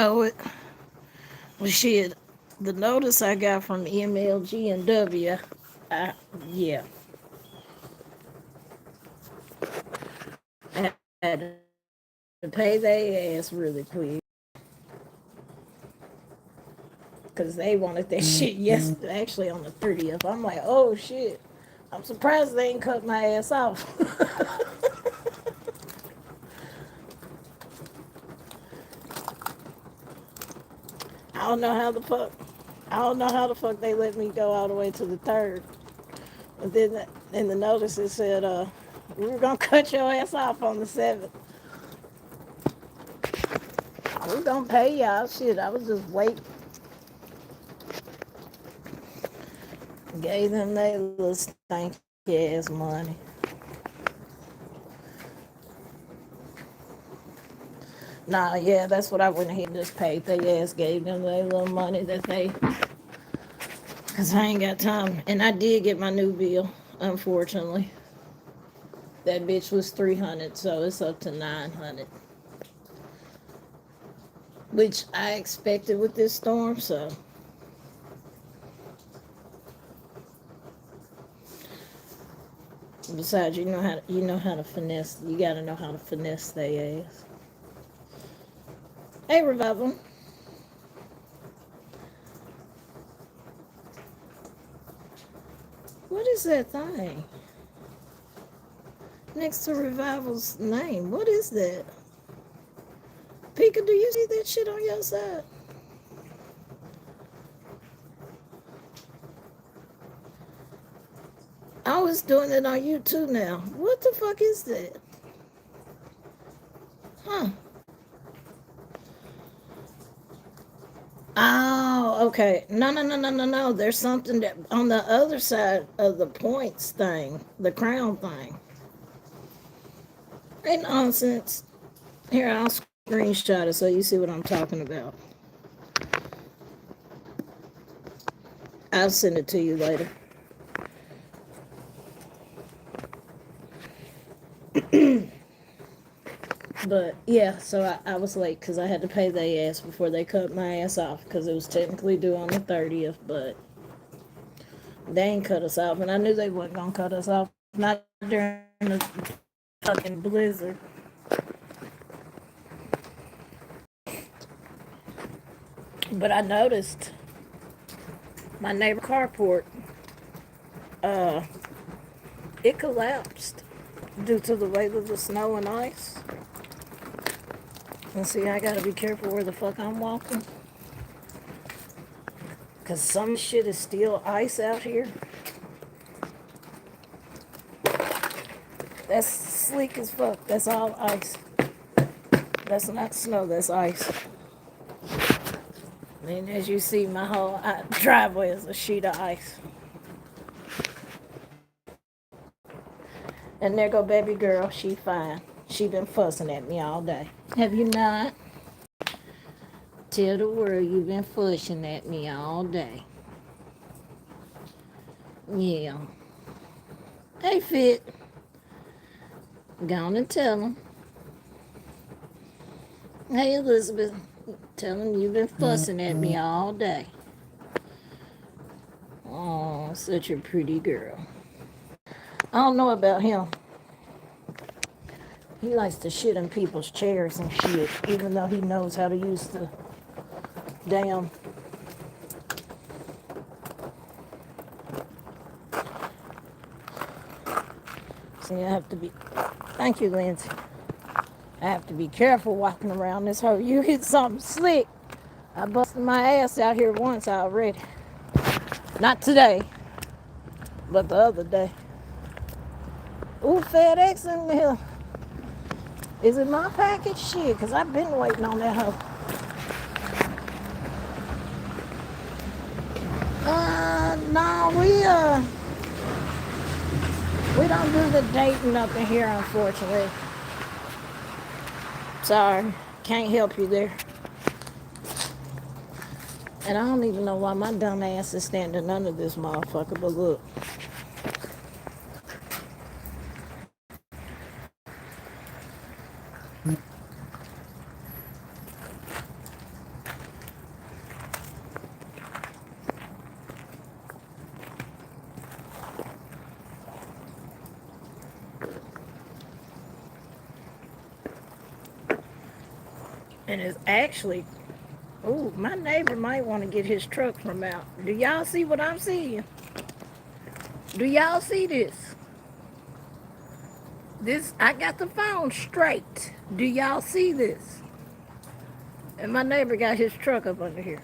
Oh, well, shit. The notice I got from MLG and W, I, yeah, I had to pay their ass really quick because they wanted that shit yesterday, actually on the 30th. I'm like, oh shit. I'm surprised they ain't cut my ass off. I don't know how the fuck. I don't know how the fuck they let me go all the way to the third. But then in the notice it said, we were gonna cut your ass off on the 7th. I was gonna pay y'all. Shit, I was just waiting. Gave them their little stanky ass money. Nah, yeah, that's what I went ahead and just paid. They ass gave them their little money that they, cause I ain't got time. And I did get my new bill, unfortunately. That bitch was 300, so it's up to 900, which I expected with this storm. So besides, you know how to finesse. You gotta know how to finesse their ass. Hey, Revival, what is that thing next to Revival's name? What is that? Pika, do you see that shit on your side? I was doing it on YouTube now. What the fuck is that? Huh? Oh, okay. No, no, no, no, no, no. There's something that on the other side of the points thing, the crown thing. Ain't nonsense. Here, I'll screenshot it so you see what I'm talking about. I'll send it to you later. But yeah, so I was late because I had to pay their ass before they cut my ass off because it was technically due on the 30th, but they ain't cut us off, and I knew they wasn't gonna cut us off. Not during the fucking blizzard. But I noticed my neighbor carport, uh, it collapsed due to the weight of the snow and ice. And see, I gotta be careful where the fuck I'm walking. Cause some shit is still ice out here. That's sleek as fuck. That's all ice. That's not snow, that's ice. And as you see, my whole driveway is a sheet of ice. And there go baby girl, she fine. She been fussing at me all day. Have you not? Tell the world you've been fussing at me all day. Yeah. Hey, Fit. Go on and tell them. Hey, Elizabeth. Tell them you've been fussing at me all day. Oh, such a pretty girl. I don't know about him. He likes to shit in people's chairs and shit, even though he knows how to use the damn. See, I have to be. Thank you, Lindsay. I have to be careful walking around this hole. You hit something slick. I busted my ass out here once already. Not today, but the other day. Ooh, FedEx in here. Is it my package? Shit, because I've been waiting on that hoe. No, we don't do the dating up in here, unfortunately. Sorry, can't help you there. And I don't even know why my dumb ass is standing under this motherfucker, but look. And it's actually, ooh, my neighbor might want to get his truck from out. Do y'all see what I'm seeing? Do y'all see this? This, I got the phone straight. Do y'all see this? And my neighbor got his truck up under here.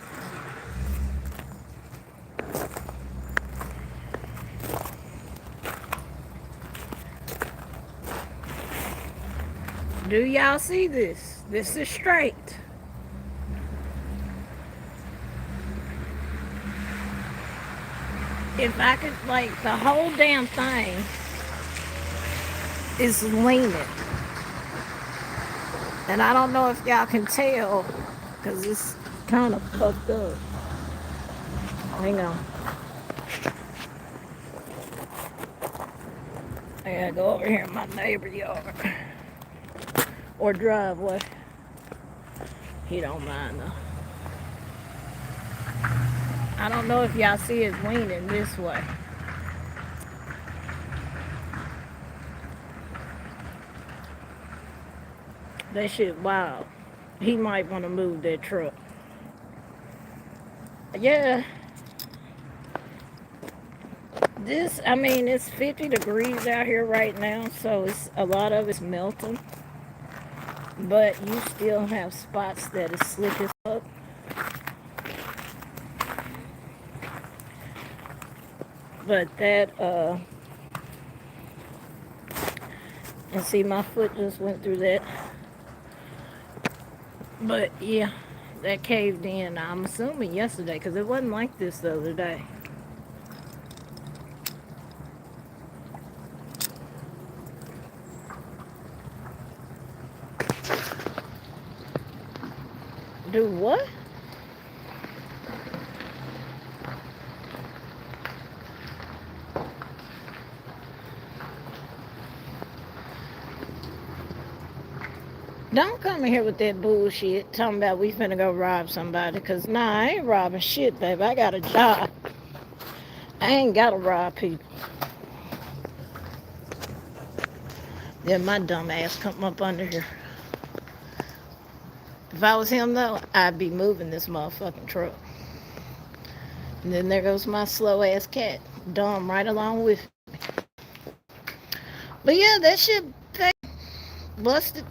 Do y'all see this? This is straight. If I could, like, the whole damn thing is leaning. And I don't know if y'all can tell because it's kind of fucked up. Hang on. I gotta go over here in my neighbor's yard. Or driveway. He don't mind though. I don't know if y'all see it leaning this way. That shit wild. He might want to move that truck. Yeah. This, I mean, it's 50 degrees out here right now, so it's a lot of it's melting. But you still have spots that is slick as fuck. But that, and see, my foot just went through that. But yeah, that caved in, I'm assuming yesterday, because it wasn't like this the other day. Do what? Don't come in here with that bullshit talking about we finna go rob somebody, because nah, I ain't robbing shit, baby. I got a job. I ain't gotta rob people. Then my dumb ass come up under here. If I was him though, I'd be moving this motherfucking truck. And then there goes my slow ass cat, dumb right along with me. But yeah, that shit busted.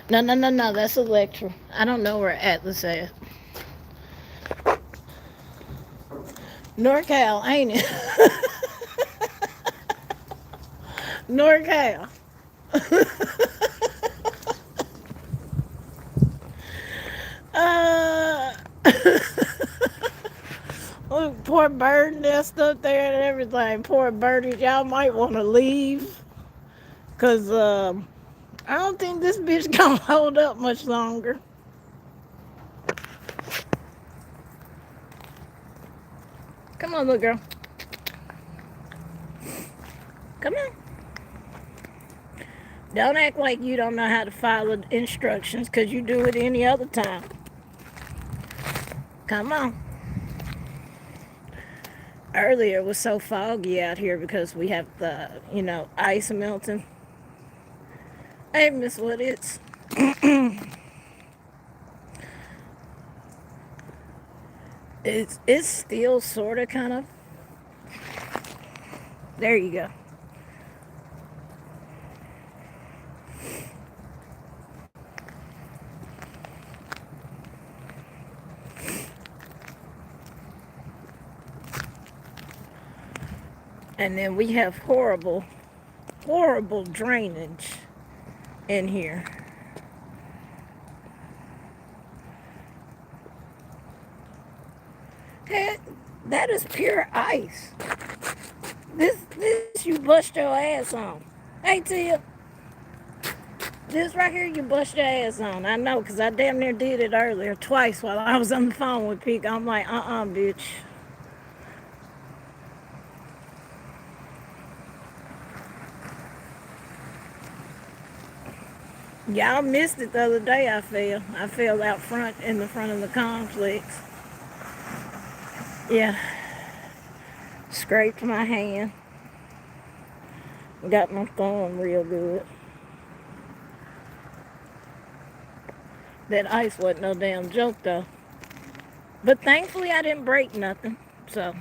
No, that's Electra. I don't know where Atlas at. NorCal, ain't it? NorCal. Look, poor bird nest up there and everything. Poor birdies, y'all might want to leave. Because I don't think this bitch gonna hold up much longer. Come on, little girl. Come on. Don't act like you don't know how to follow instructions, because you do it any other time. Come on. Earlier it was so foggy out here because we have the, ice melting. Hey, Miss What It's. It's still sort of kind of. There you go. And then we have horrible drainage in here. That is pure ice. This you bust your ass on. Hey, Tia. This right here you bust your ass on. I know, because I damn near did it earlier twice while I was on the phone with Pete. I'm like, bitch. Y'all missed it the other day, I fell. I fell out front, in the front of the complex. Yeah. Scraped my hand. Got my thumb real good. That ice wasn't no damn joke though. But thankfully I didn't break nothing. So,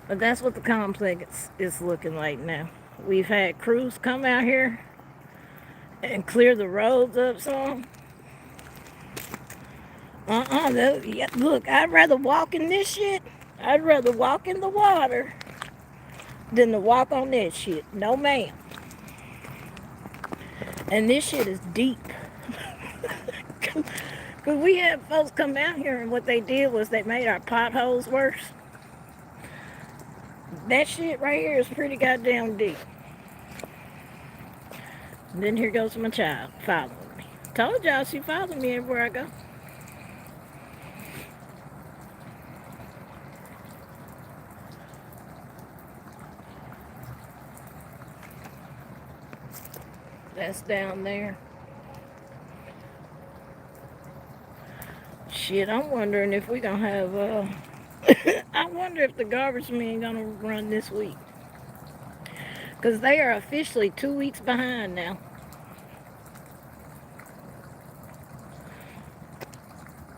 but that's what the complex is looking like now. We've had crews come out here and clear the roads up some. Look, I'd rather walk in this shit. I'd rather walk in the water than to walk on that shit. No, ma'am. And this shit is deep. Because we had folks come out here and what they did was they made our potholes worse. That shit right here is pretty goddamn deep. And then here goes my child following me. Told y'all she follows me everywhere I go. That's down there. Shit, I'm wondering if we gonna have, I wonder if the garbage men gonna run this week. Because they are officially 2 weeks behind now.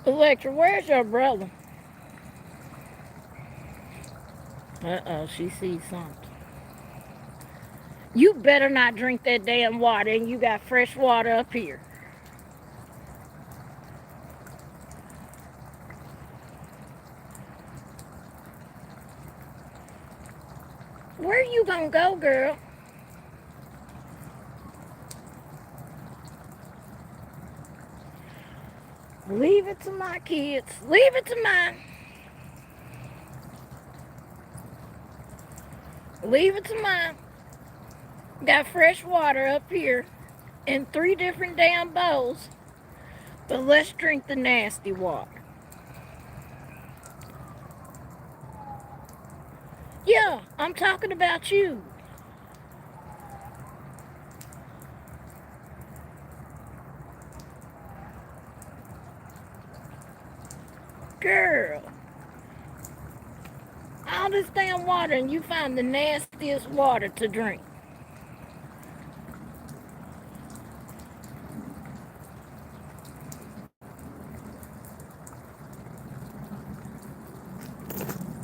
Electra, where's your brother? Uh-oh, she sees something. You better not drink that damn water, and you got fresh water up here. Where you gonna go, girl? Leave it to my kids. Leave it to mine. Leave it to mine. Got fresh water up here in 3 different damn bowls. But let's drink the nasty water. Yeah, I'm talking about you. Girl. All this damn water and you find the nastiest water to drink.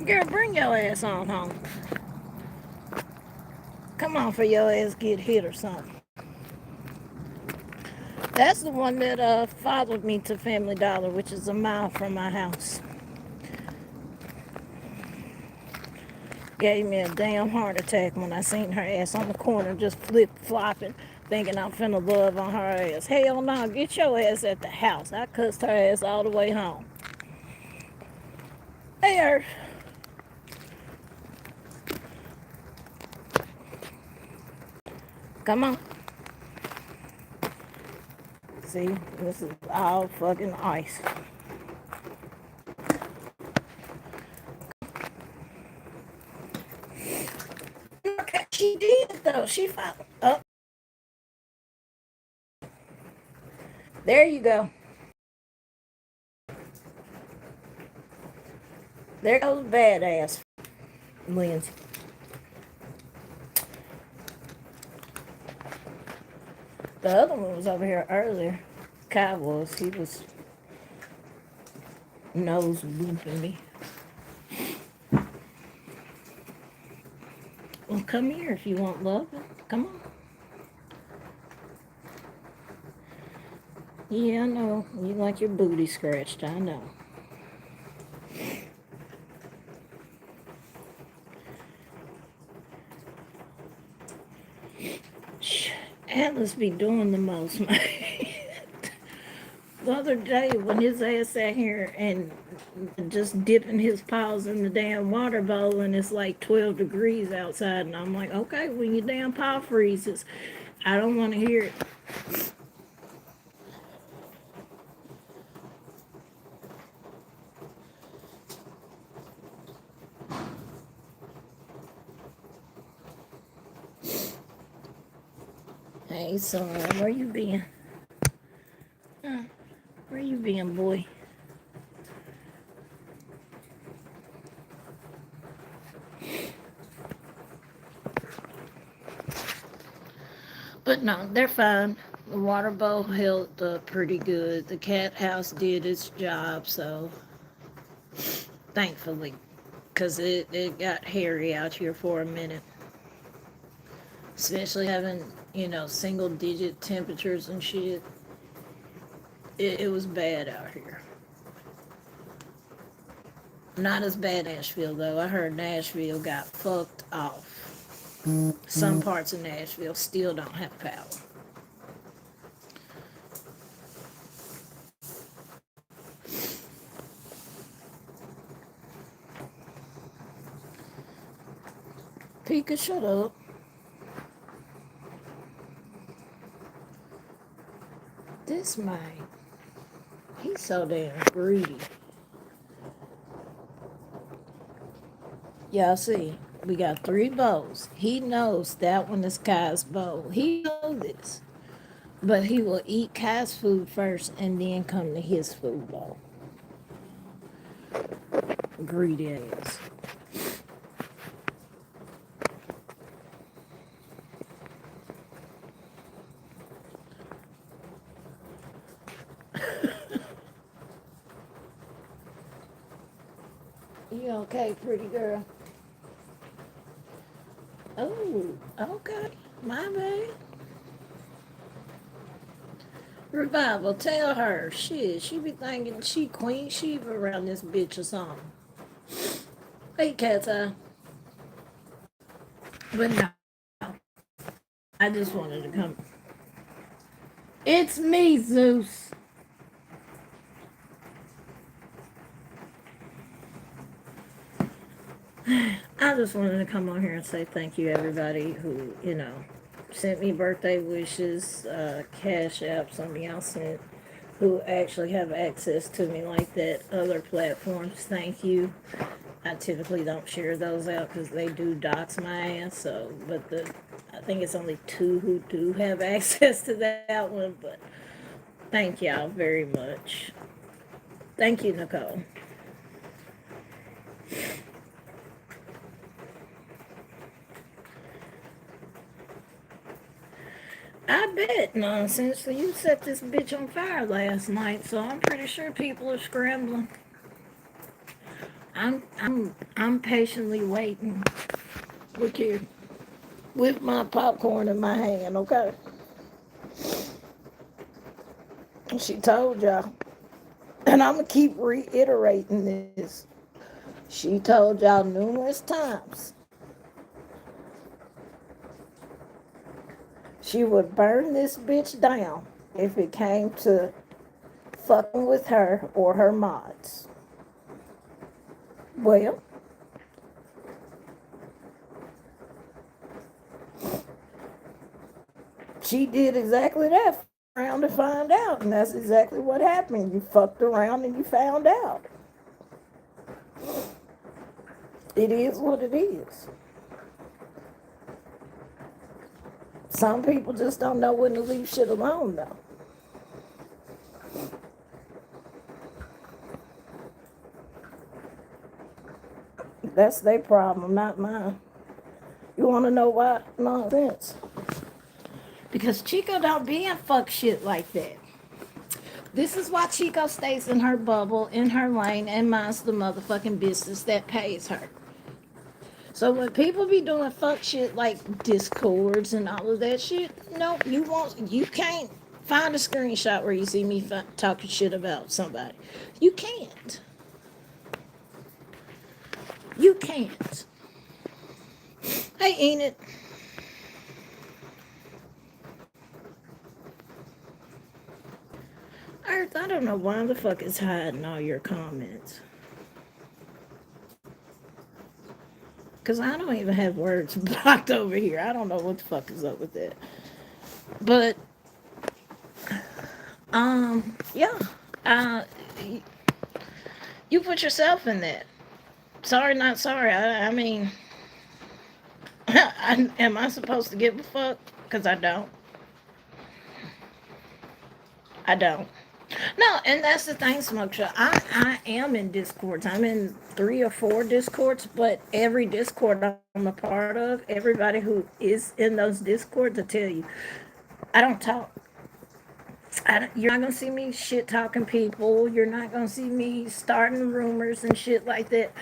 Girl, bring your ass on home. Come on for your ass get hit or something. That's the one that followed me to Family Dollar, which is a mile from my house. Gave me a damn heart attack when I seen her ass on the corner just flip-flopping, thinking I'm finna love on her ass. Hell no, get your ass at the house. I cussed her ass all the way home. Hey, Earth. Come on. See, this is all fucking ice. Okay, she did though. She followed. Oh, there you go. There goes badass Lindsay. The other one was over here earlier. Kai was. He was nose looping me. Well, come here if you want love. Come on. Yeah, I know. You like your booty scratched. I know. Atlas be doing the most, man. The other day when his ass sat here and just dipping his paws in the damn water bowl and it's like 12 degrees outside and I'm like, okay, when your damn paw freezes, I don't want to hear it. Hey, son, where you been? Where you been, boy? But no, they're fine. The water bowl held pretty good. The cat house did its job, so thankfully, because it got hairy out here for a minute. Especially having, single digit temperatures and shit. It was bad out here. Not as bad Nashville, though. I heard Nashville got fucked off. Some parts of Nashville still don't have power. Pika, shut up. This man, he's so damn greedy. Y'all see, we got 3 bowls. He knows that one is Kai's bowl. He knows this. But he will eat Kai's food first and then come to his food bowl. Greedy ass. You okay, pretty girl? Oh, okay. My bad. Revival, tell her. Shit, she be thinking she Queen Sheba around this bitch or something. Hey, cat's eye. But no, I just wanted to come. It's me, Zeus. I just wanted to come on here and say thank you, everybody who, sent me birthday wishes, cash apps, some of y'all sent, who actually have access to me like that. Other platforms, thank you. I typically don't share those out because they do dox my ass. So, but I think it's only 2 who do have access to that one. But thank y'all very much. Thank you, Nicole. I bet nonsense. So you set this bitch on fire last night, so I'm pretty sure people are scrambling. I'm patiently waiting. Look here, with my popcorn in my hand. Okay. She told y'all, and I'm gonna keep reiterating this. She told y'all numerous times she would burn this bitch down if it came to fucking with her or her mods. Well, she did exactly that. Around to find out, and that's exactly what happened. You fucked around and you found out. It is what it is. Some people just don't know when to leave shit alone, though. That's their problem, not mine. You want to know why? Nonsense. Because Chico don't be in fuck shit like that. This is why Chico stays in her bubble, in her lane, and minds the motherfucking business that pays her. So when people be doing fuck shit like discords and all of that shit, no, you can't find a screenshot where you see me talking shit about somebody. You can't. You can't. Hey, Enid. Earth, I don't know why the fuck it's hiding all your comments. Because I don't even have words blocked over here. I don't know what the fuck is up with that. But, yeah. Uh, you put yourself in that. Sorry, not sorry. I mean, am I supposed to give a fuck? Because I don't. I don't. No, and that's the thing, Smoke Show. I am in discords. I'm in 3 or 4 discords, but every discord I'm a part of, everybody who is in those discords will tell you, I don't talk. You're not gonna see me shit talking people. You're not gonna see me starting rumors and shit like that.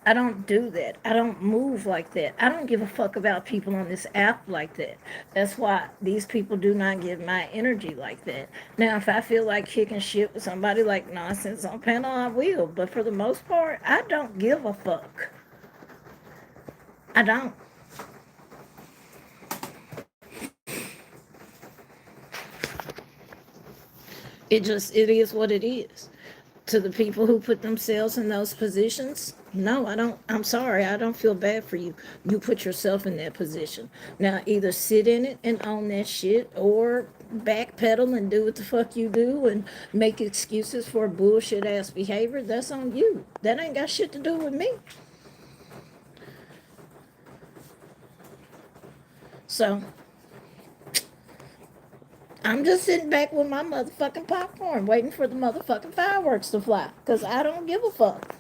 I don't do that. I don't move like that. I don't give a fuck about people on this app like that. That's why these people do not give my energy like that. Now, if I feel like kicking shit with somebody like nonsense on panel, I will. But for the most part, I don't give a fuck. I don't. It is what it is. To the people who put themselves in those positions, no, I don't. I'm sorry, I don't feel bad for you. You put yourself in that position. Now, either sit in it and own that shit, or backpedal and do what the fuck you do and make excuses for bullshit ass behavior. That's on you. That ain't got shit to do with me. So I'm just sitting back with my motherfucking popcorn, waiting for the motherfucking fireworks to fly. Cause I don't give a fuck.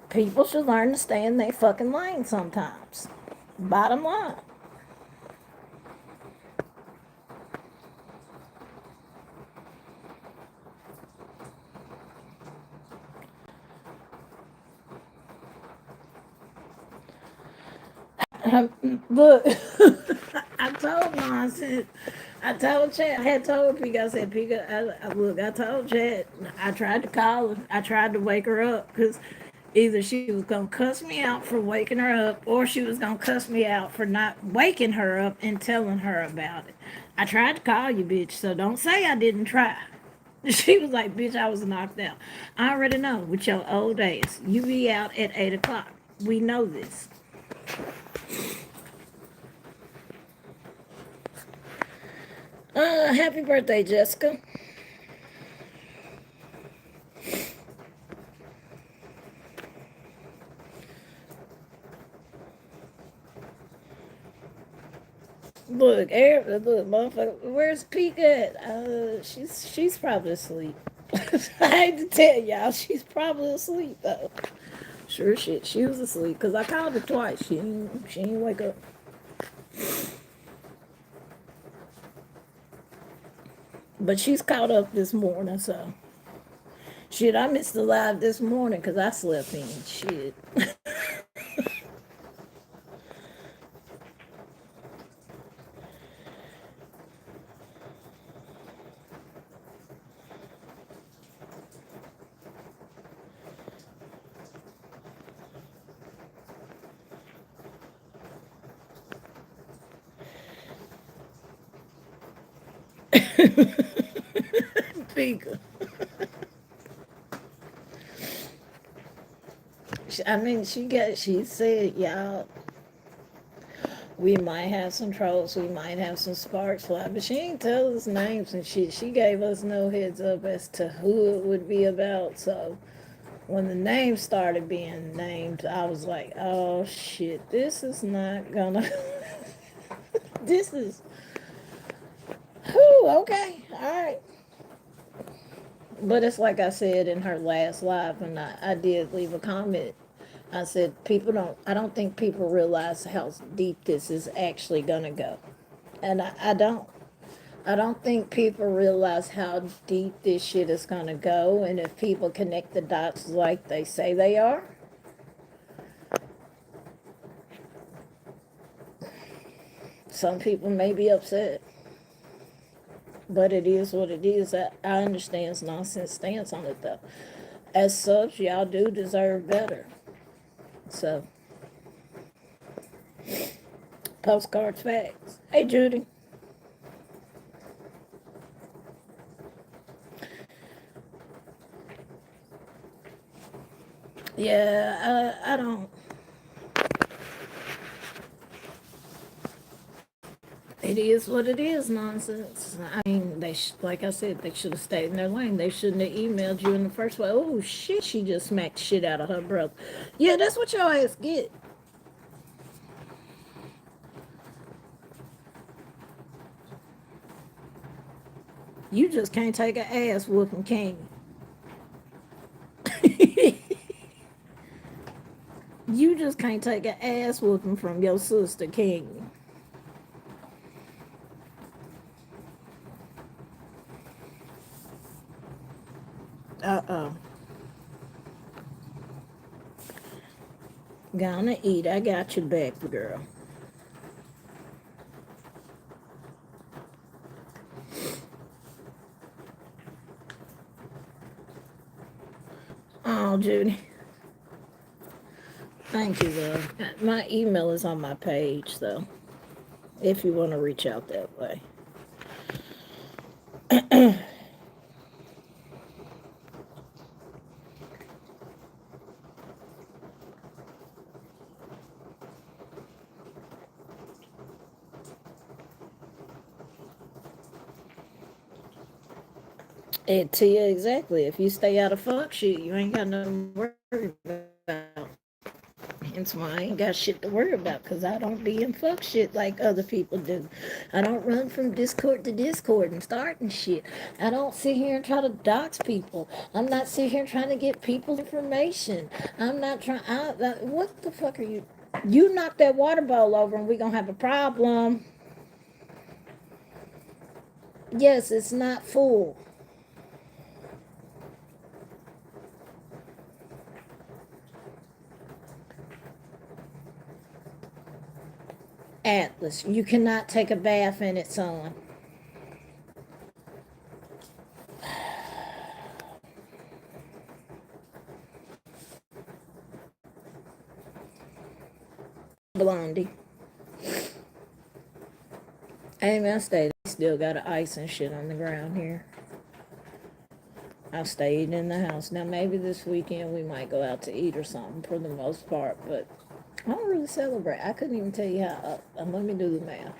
People should learn to stay in their fucking lane sometimes. Bottom line. Look, I told nonsense. I told Chad. I had told Pika. I said, Pika, look, I told Chad. I tried to call her. I tried to wake her up because either she was going to cuss me out for waking her up or she was going to cuss me out for not waking her up and telling her about it. I tried to call you, bitch, so don't say I didn't try. She was like, bitch, I was knocked out. I already know with your old days. You be out at 8 o'clock. We know this. Happy birthday, Jessica. Look, motherfucker, where's Peek at? She's probably asleep. I hate to tell y'all, she's probably asleep though. Sure shit, she was asleep because I called her twice. She didn't wake up. But she's caught up this morning, so shit. I missed the live this morning because I slept in. Shit. Pika. I mean, she said, y'all, we might have some trolls, we might have some sparks fly, but she ain't tell us names and shit. She gave us no heads up as to who it would be about. So when the names started being named, I was like, oh shit, this is not gonna. This is. Whew, okay, all right. But it's like I said in her last live, and I did leave a comment. I said, I don't think people realize how deep this is actually gonna go. And I don't. I don't think people realize how deep this shit is gonna go, and if people connect the dots like they say they are, some people may be upset. But it is what it is. I understand nonsense stance on it though. As such, y'all do deserve better. So, postcards facts. Hey, Judy. Yeah, I don't. It is what it is, nonsense. I mean, like I said, they should have stayed in their lane. They shouldn't have emailed you in the first place. Oh shit, she just smacked shit out of her brother. Yeah, that's what your ass get. You just can't take an ass whooping, can you? You just can't take an ass whooping from your sister, can you? Uh-oh. Gonna eat. I got your back, girl. Oh, Judy. Thank you, love. My email is on my page, though, if you want to reach out that way. It to you exactly. If you stay out of fuck shit, you ain't got nothing to worry about. Hence why I ain't got shit to worry about, because I don't be in fuck shit like other people do. I don't run from Discord to Discord and starting shit. I don't sit here and try to dox people. I'm not sitting here trying to get people's information. I'm not trying. What the fuck are you? You knock that water bowl over and we gonna have a problem. Yes, it's not full. Atlas, you cannot take a bath in it, son. Blondie. Hey, man, I stayed. Still got an ice and shit on the ground here. I stayed in the house. Now, maybe this weekend we might go out to eat or something for the most part, but I don't really celebrate. I couldn't even tell you how. Let me do the math.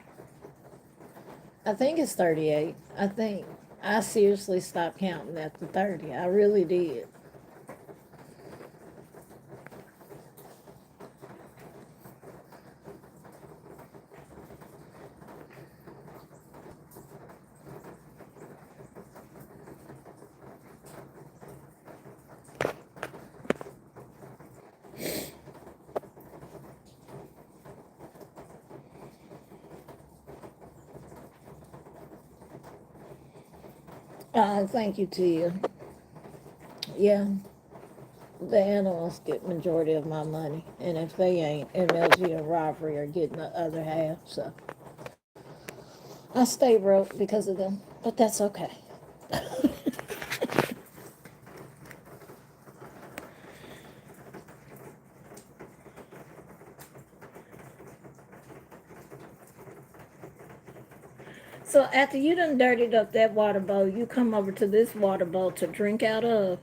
I think it's 38. I think I seriously stopped counting at the 30. I really did. Thank you to you. Yeah, the animals get majority of my money, and if they ain't, MLG and Robbery are getting the other half. So I stay broke because of them, but that's okay. So after you done dirtied up that water bowl, you come over to this water bowl to drink out of.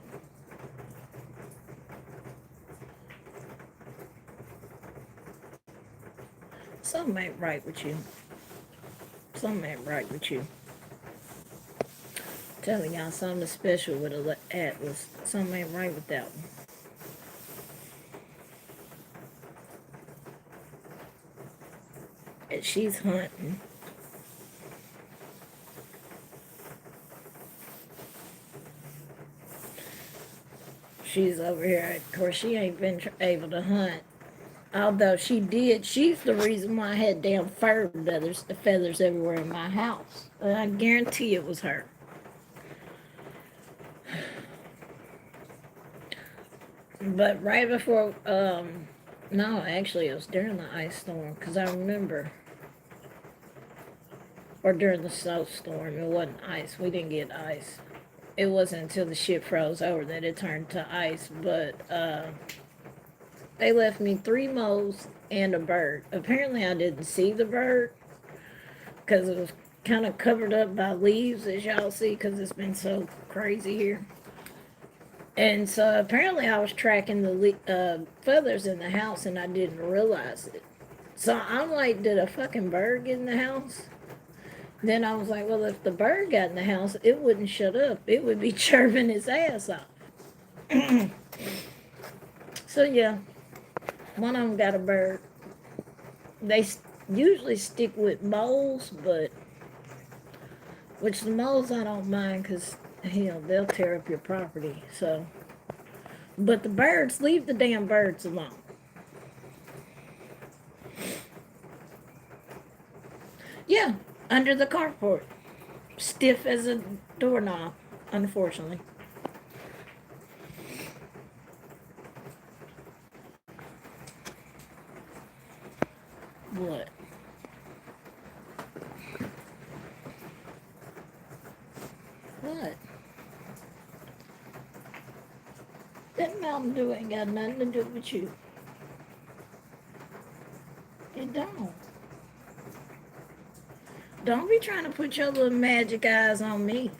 Something ain't right with you. Something ain't right with you. I'm telling y'all something special with a Atlas. Something ain't right with that one. And she's hunting. She's over here. Of course, she ain't been able to hunt. Although she did, she's the reason why I had damn feathers everywhere in my house. And I guarantee it was her. But right before, no, actually, it was during the ice storm, because I remember, or during the snowstorm, it wasn't ice. We didn't get ice. It wasn't until the shit froze over that it turned to ice, but they left me 3 moles and a bird. Apparently, I didn't see the bird because it was kind of covered up by leaves, as y'all see, because it's been so crazy here. And so apparently I was tracking the feathers in the house and I didn't realize it. So I'm like, did a fucking bird get in the house? Then I was like, well, if the bird got in the house, it wouldn't shut up. It would be chirping its ass off. So yeah, one of them got a bird. They usually stick with moles, but which the moles I don't mind because hell, they'll tear up your property. So, but the birds, leave the damn birds alone. Yeah, under the carport, stiff as a doorknob, unfortunately. What? What? That Mountain Dew ain't got nothing to do with you. It don't. Don't be trying to put your little magic eyes on me.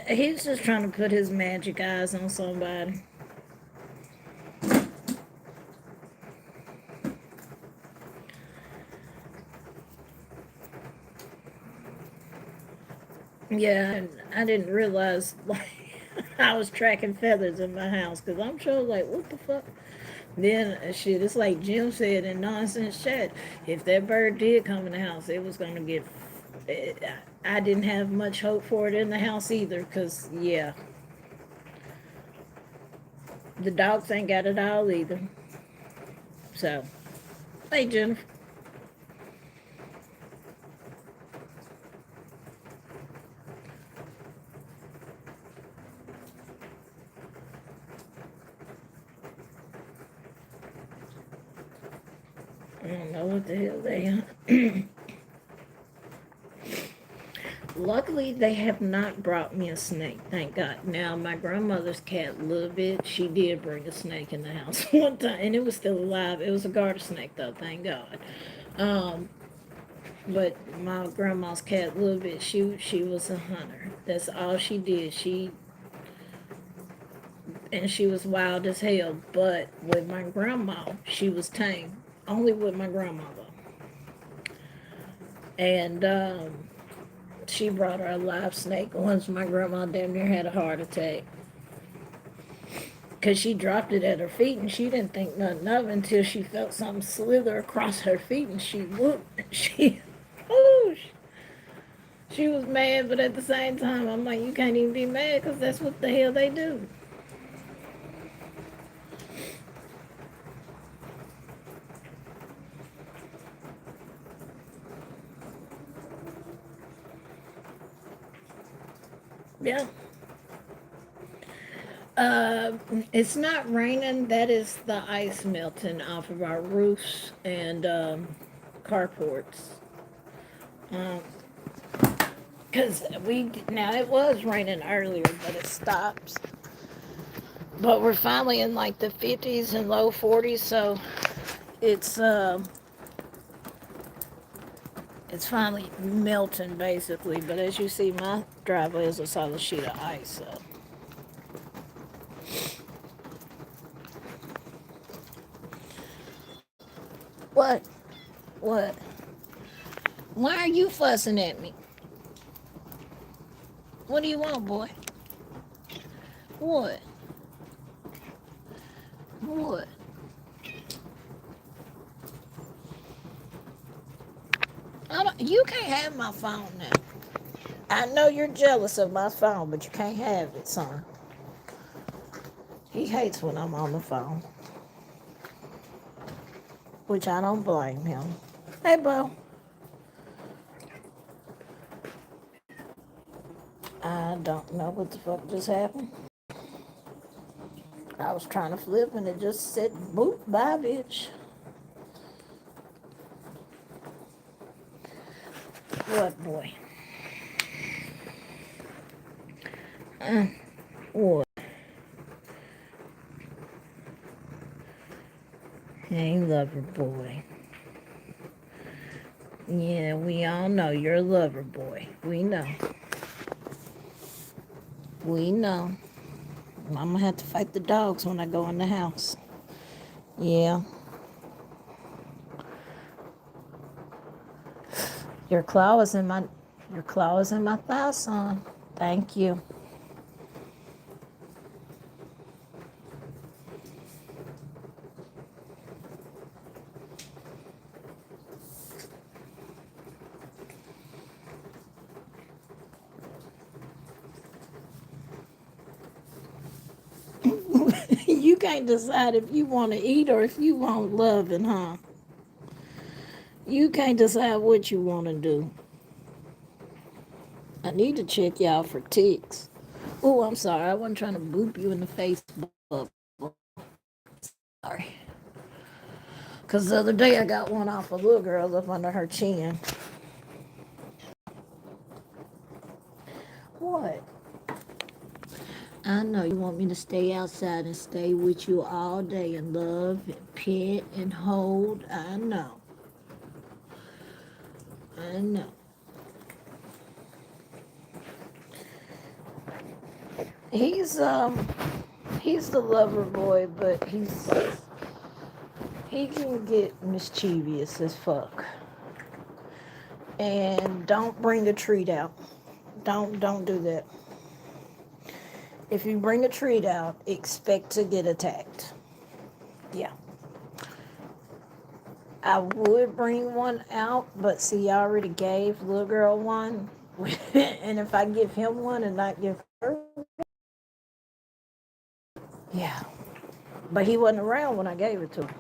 He's just trying to put his magic eyes on somebody. Yeah, I didn't realize like I was tracking feathers in my house because I'm sure like what the fuck. Then shit, it's like Jim said in Nonsense Chat. If that bird did come in the house, it was gonna get. I didn't have much hope for it in the house either, cause yeah, the dogs ain't got it all either. So, hey Jennifer, I don't know what the hell they are. Luckily, they have not brought me a snake, thank God. Now, my grandmother's cat, Little Bit, she did bring a snake in the house one time, and it was still alive. It was a garter snake, though, thank God. Um, but my grandma's cat, Little Bit, she was a hunter. That's all she did. She was wild as hell. But with my grandma, she was tame. Only with my grandmother. And she brought her a live snake once. My grandma damn near had a heart attack because she dropped it at her feet and she didn't think nothing of it until she felt something slither across her feet and she whooped. Oh, she was mad, but at the same time, I'm like, you can't even be mad because that's what the hell they do. Yeah. Uh, it's not raining. That is the ice melting off of our roofs and carports. Um, Cause now it was raining earlier, but it stops. But we're finally in like the 50s and low 40s, so it's it's finally melting basically. But as you see, my driveway is a solid sheet of ice. So what? What? Why are you fussing at me? What do you want, boy? What? What? You can't have my phone now. I know you're jealous of my phone, but you can't have it, son. He hates when I'm on the phone, which I don't blame him. Hey, Bo. I don't know what the fuck just happened. I was trying to flip and it just said, boop, bye, bitch. What, boy? What? Hey, lover boy. Yeah, we all know you're a lover boy. We know. We know. I'm gonna have to fight the dogs when I go in the house. Yeah. Your claw is in my thigh, son. Thank you. You can't decide if you want to eat or if you want loving, huh? You can't decide what you want to do. I need to check y'all for ticks. Oh, I'm sorry. I wasn't trying to boop you in the face, bubble. Sorry. Because the other day I got one off a little girl up under her chin. What? I know you want me to stay outside and stay with you all day and love and pet and hold. I know. I know. He's he's the lover boy, but he can get mischievous as fuck. And don't bring a treat out. Don't do that. If you bring a treat out, expect to get attacked. Yeah. I would bring one out, but see, I already gave little girl one. And if I give him one and not give her, yeah. But he wasn't around when I gave it to him.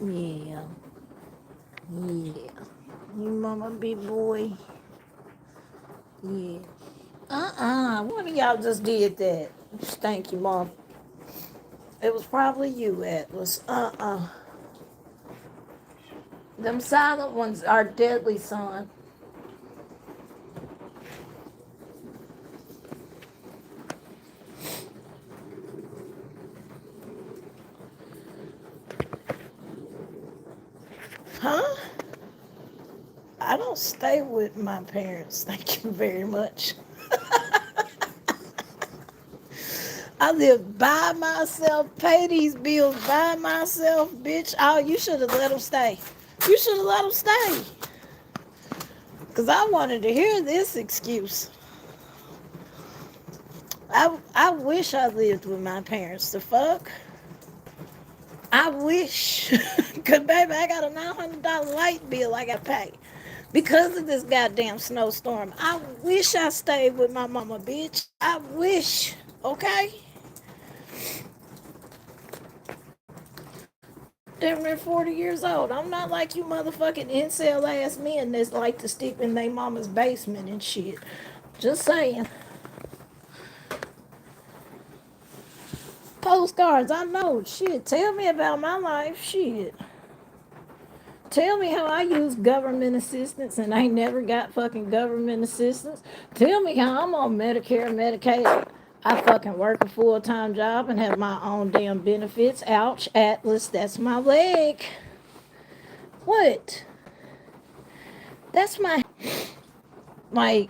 Yeah. Yeah. You mama big boy. Yeah. One of y'all just did that. Thank you, Mom. It was probably you, Atlas. Them silent ones are deadly, son. Huh? I don't stay with my parents. Thank you very much. I live by myself, pay these bills by myself, bitch. Oh, you should have let them stay. You should have let them stay. Because I wanted to hear this excuse. I wish I lived with my parents. The fuck? I wish. Because, baby, I got a $900 light bill I got to pay because of this goddamn snowstorm. I wish I stayed with my mama, bitch. I wish. Okay? Damn near 40 years old. I'm not like you motherfucking incel ass men that's like to stick in their mama's basement and shit. Just saying. Postcards, I know. Shit. Tell me about my life. Shit. Tell me how I use government assistance and I never got fucking government assistance. Tell me how I'm on Medicare and Medicaid. I fucking work a full-time job and have my own damn benefits. Ouch, Atlas, that's my leg. What? That's my, like,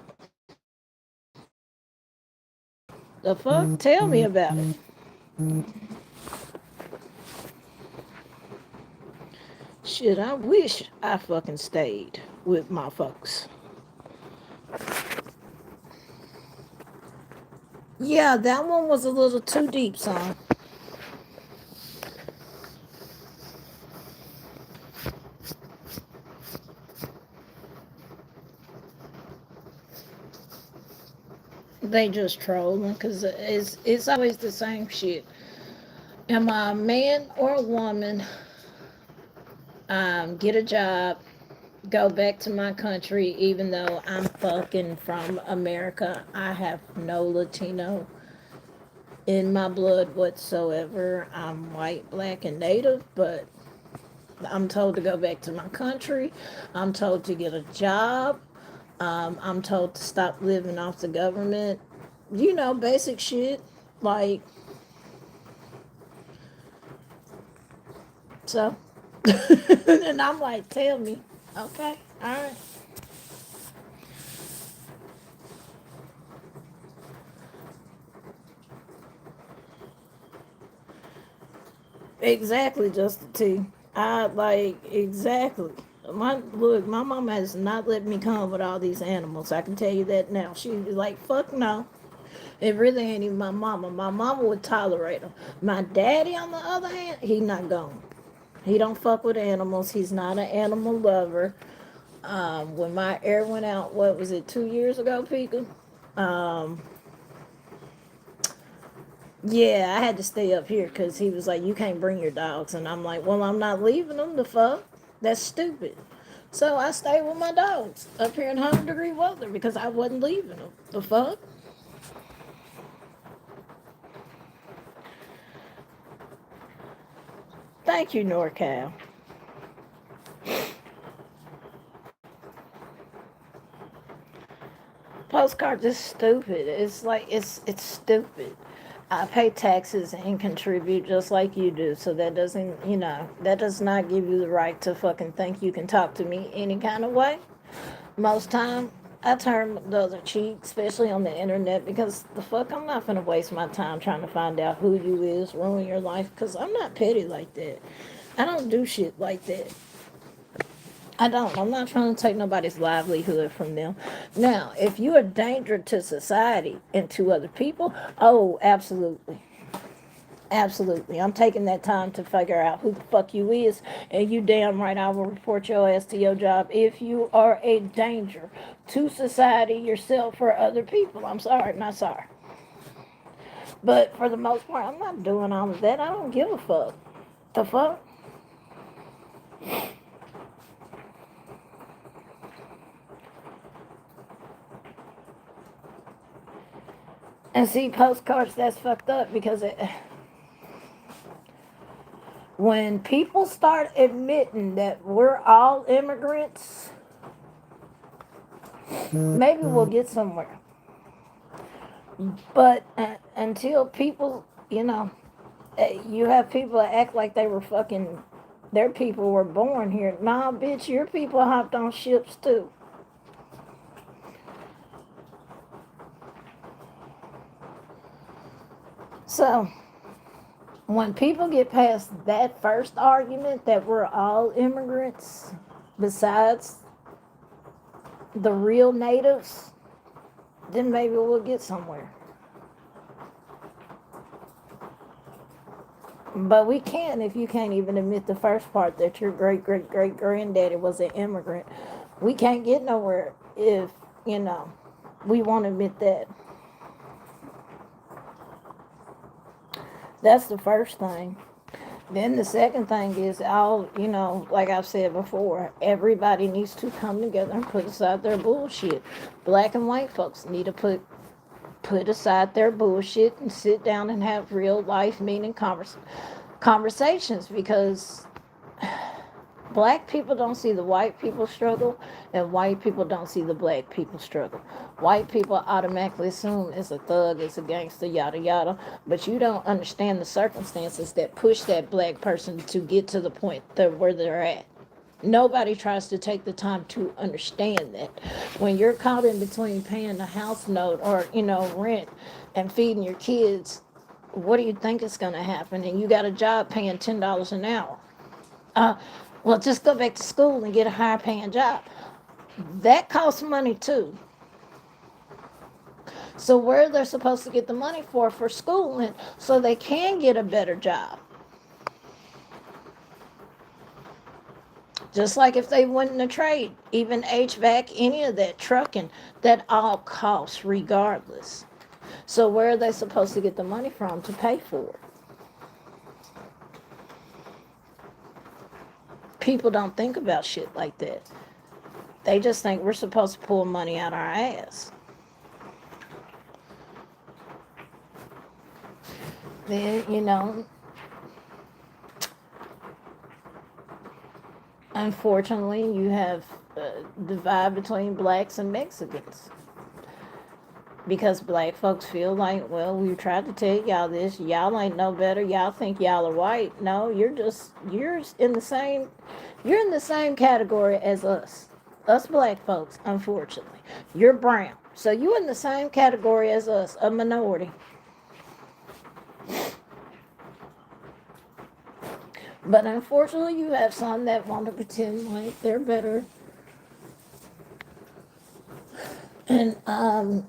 the fuck? Tell me about it. Shit, I wish I fucking stayed with my folks. Yeah, that one was a little too deep, son. They just trolling because it's always the same shit. Am I a man or a woman? Get a job, go back to my country, even though I'm fucking from America. I have no Latino in my blood whatsoever. I'm white, black, and native, but I'm told to go back to my country. I'm told to get a job. I'm told to stop living off the government. You know, basic shit. Like, so. And I'm like, tell me. Okay, all right. Exactly, Justin T. I like exactly. My mama has not let me come with all these animals. I can tell you that now. She was like, fuck no. It really ain't even my mama. My mama would tolerate them. My daddy, on the other hand, he not going. He don't fuck with animals. He's not an animal lover. When my air went out, what was it, 2 years ago, Pika? Um, yeah, I had to stay up here because he was like, you can't bring your dogs. And I'm like, well, I'm not leaving them. The fuck? That's stupid. So I stayed with my dogs up here in 100-degree weather because I wasn't leaving them. The fuck? Thank you, NorCal. Postcards is stupid. It's like it's stupid. I pay taxes and contribute just like you do, so that doesn't, that does not give you the right to fucking think you can talk to me any kind of way. Most time, I turn the other cheek, especially on the internet, because the fuck, I'm not gonna waste my time trying to find out who you is, ruin your life, because I'm not petty like that. I don't do shit like that. I don't. I'm not trying to take nobody's livelihood from them. Now, if you're a danger to society and to other people, oh, absolutely. Absolutely. I'm taking that time to figure out who the fuck you is, and you damn right I will report your ass to your job if you are a danger to society, yourself, or other people. I'm sorry, not sorry. But for the most part, I'm not doing all of that. I don't give a fuck. The fuck? And see, postcards, that's fucked up because when people start admitting that we're all immigrants, maybe we'll get somewhere. But until people, you have people that act like they were fucking, their people were born here. Nah, bitch, your people hopped on ships too. So, when people get past that first argument that we're all immigrants, besides the real natives, then maybe we'll get somewhere. But we can't if you can't even admit the first part that your great great great granddaddy was an immigrant. We can't get nowhere if, we won't admit that. That's the first thing. Then the second thing is like I've said before, everybody needs to come together and put aside their bullshit. Black and white folks need to put aside their bullshit and sit down and have real life meaning conversations, because black people don't see the white people struggle, and white people don't see the black people struggle. White people automatically assume it's a thug, it's a gangster, yada yada, but you don't understand the circumstances that push that black person to get to the point where they're at. Nobody tries to take the time to understand that. When you're caught in between paying a house note or, rent and feeding your kids, what do you think is going to happen? And you got a job paying $10 an hour. Uh, well, just go back to school and get a higher paying job. That costs money too. So where they're supposed to get the money for schooling so they can get a better job. Just like if they went in a trade, even HVAC, any of that, trucking, that all costs regardless. So where are they supposed to get the money from to pay for it? People don't think about shit like that. They just think we're supposed to pull money out our ass. Then, unfortunately, you have a divide between blacks and Mexicans. Because black folks feel like, well, we tried to tell y'all this, y'all ain't no better, y'all think y'all are white. No, you're in the same category as us. Us black folks, unfortunately. You're brown. So you're in the same category as us, a minority. But unfortunately, you have some that want to pretend like they're better. And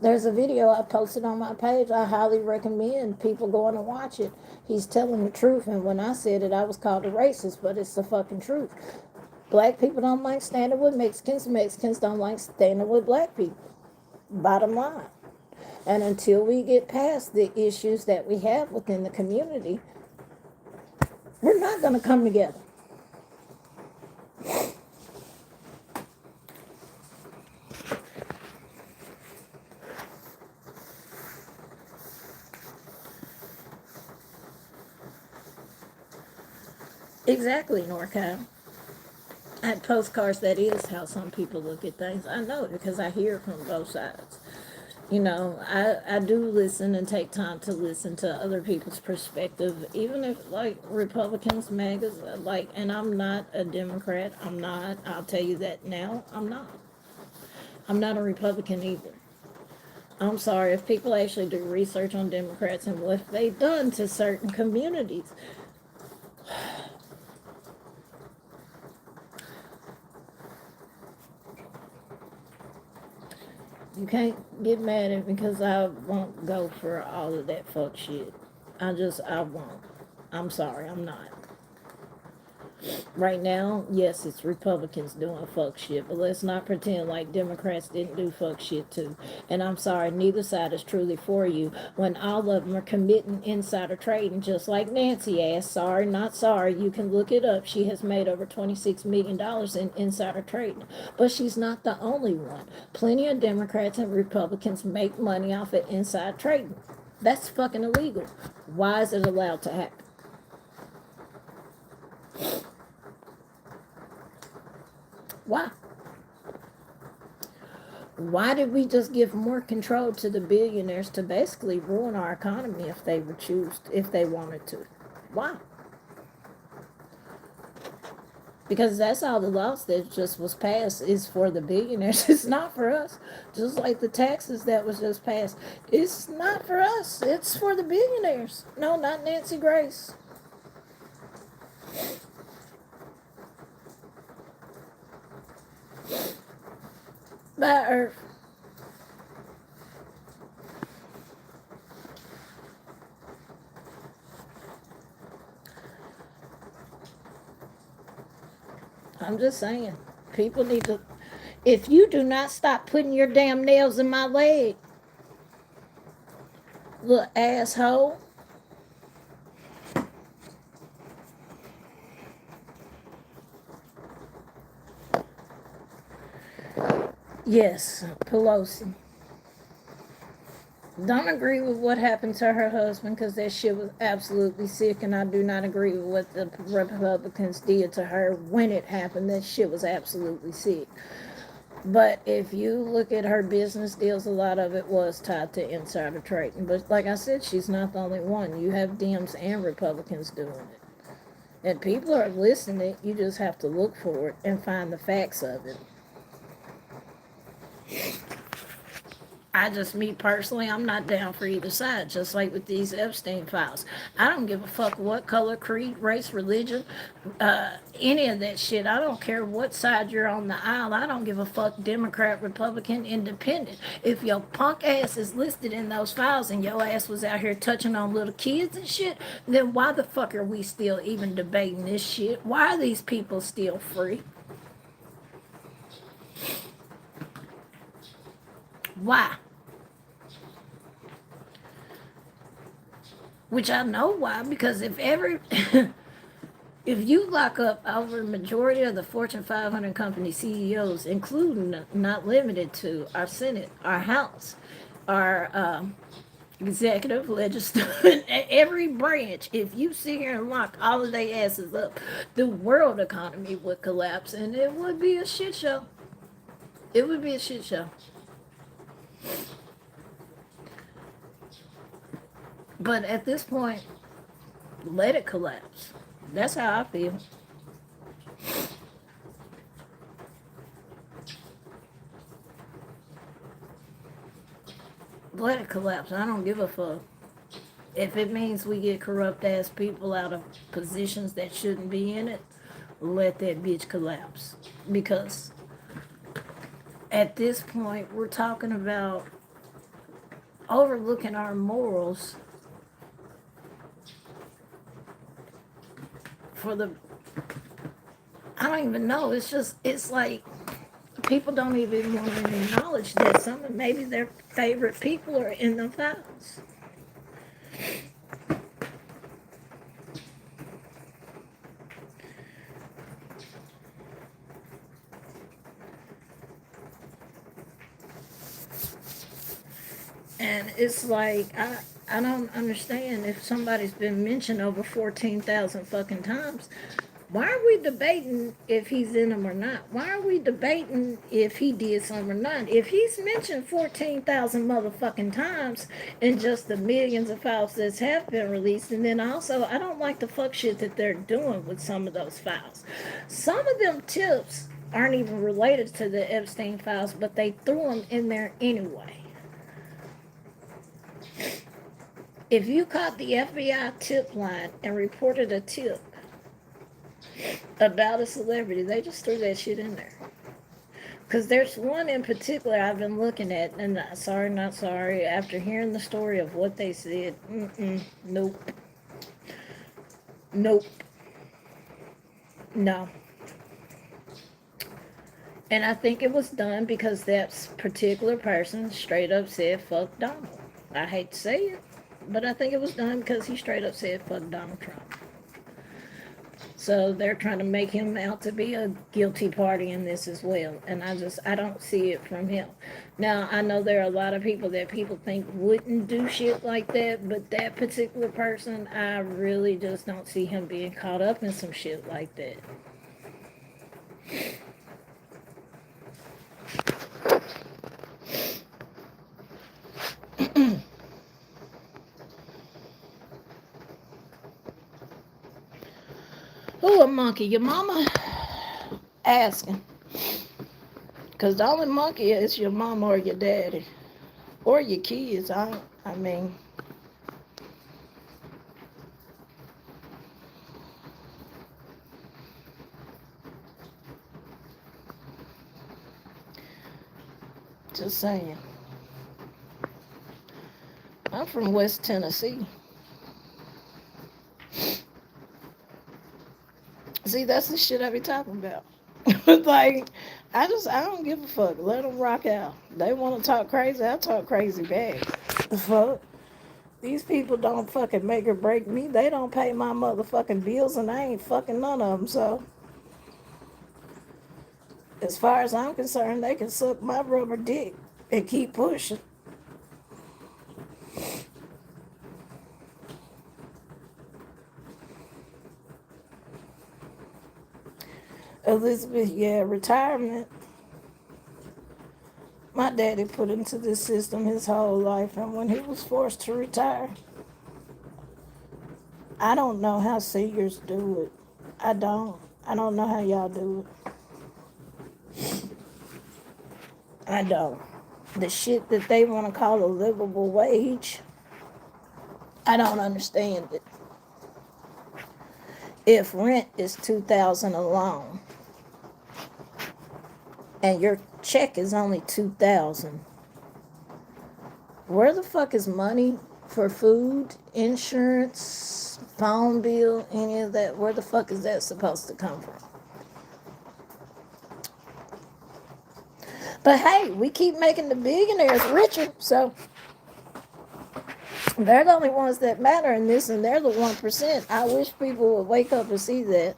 there's a video I posted on my page. I highly recommend people going to watch it. He's telling the truth. And when I said it, I was called a racist, but it's the fucking truth. Black people don't like standing with Mexicans. Mexicans don't like standing with black people. Bottom line. And until we get past the issues that we have within the community, we're not going to come together. Exactly, NorCal. I had postcards. That is how some people look at things. I know because I hear from both sides. You know, I do listen and take time to listen to other people's perspective, even if, like, Republicans, MAGAs, like, and I'm not a Democrat. I'm not. I'll tell you that now. I'm not. I'm not a Republican either. I'm sorry, if people actually do research on Democrats and what they've done to certain communities, you can't get mad at me because I won't go for all of that fuck shit. I won't. I'm sorry, I'm not. Right now, yes, it's Republicans doing fuck shit, but let's not pretend like Democrats didn't do fuck shit too. And I'm sorry, neither side is truly for you when all of them are committing insider trading, just like Nancy asked. Sorry, not sorry. You can look it up. She has made over $26 million in insider trading. But she's not the only one. Plenty of Democrats and Republicans make money off of inside trading. That's fucking illegal. Why is it allowed to happen? Why? Why did we just give more control to the billionaires to basically ruin our economy if they would choose, if they wanted to? Why? Because that's all the laws that just was passed is for the billionaires. It's not for us. Just like the taxes that was just passed. It's not for us. It's for the billionaires. No, not Nancy Grace. Bye, Earth. I'm just saying. People need to. If you do not stop putting your damn nails in my leg, little asshole. Yes, Pelosi. Don't agree with what happened to her husband because that shit was absolutely sick, and I do not agree with what the Republicans did to her when it happened. That shit was absolutely sick. But if you look at her business deals, a lot of it was tied to insider trading. But like I said, she's not the only one. You have Dems and Republicans doing it. And people are listening. You just have to look for it and find the facts of it. Me personally, I'm not down for either side, just like with these Epstein files. I don't give a fuck what color, creed, race, religion, any of that shit. I don't care what side you're on the aisle. I don't give a fuck, Democrat, Republican, Independent. If your punk ass is listed in those files and your ass was out here touching on little kids and shit, then why the fuck are we still even debating this shit? Why are these people still free? Why? Which I know why, because if you lock up over a majority of the Fortune 500 company CEOs, including not limited to our Senate, our House, our executive, legislative, every branch, if you sit here and lock all of their asses up, the world economy would collapse and it would be a shit show. It would be a shit show. But at this point, let it collapse. That's how I feel. Let it collapse. I don't give a fuck. If it means we get corrupt ass people out of positions that shouldn't be in it, let that bitch collapse. Because at this point, we're talking about overlooking our morals for the. I don't even know. It's like People don't even want to acknowledge that some of maybe their favorite people are in the files. And it's like I don't understand if somebody's been mentioned over 14,000 fucking times. Why are we debating if he's in them or not? Why are we debating if he did something or not? If he's mentioned 14,000 motherfucking times in just the millions of files that have been released, and then also, I don't like the fuck shit that they're doing with some of those files. Some of them tips aren't even related to the Epstein files, but they threw them in there anyway. If you caught the FBI tip line and reported a tip about a celebrity, they just threw that shit in there. Because there's one in particular I've been looking at, and sorry, not sorry, after hearing the story of what they said, nope. Nope. No. And I think it was done because that particular person straight up said, fuck Donald. I hate to say it, but I think it was done because he straight up said, fuck Donald Trump. So they're trying to make him out to be a guilty party in this as well. And I don't see it from him. Now, I know there are a lot of people that people think wouldn't do shit like that, but that particular person, I really just don't see him being caught up in some shit like that. Who a monkey? Your mama asking. Because the only monkey is your mama or your daddy. Or your kids. I mean. Just saying. I'm from West Tennessee. See, that's the shit I be talking about. Like, I don't give a fuck. Let them rock out. They want to talk crazy, I talk crazy back. The fuck? These people don't fucking make or break me. They don't pay my motherfucking bills, and I ain't fucking none of them. So, as far as I'm concerned, they can suck my rubber dick and keep pushing. Elizabeth, yeah, retirement. My daddy put into this system his whole life, and when he was forced to retire, I don't know how seniors do it. I don't. I don't know how y'all do it. I don't. The shit that they want to call a livable wage, I don't understand it. If rent is $2,000 alone, and your check is only $2,000, where the fuck is money for food, insurance, phone bill, any of that? Where the fuck is that supposed to come from? But hey, we keep making the billionaires richer, so they're the only ones that matter in this, and they're the 1%. I wish people would wake up and see that.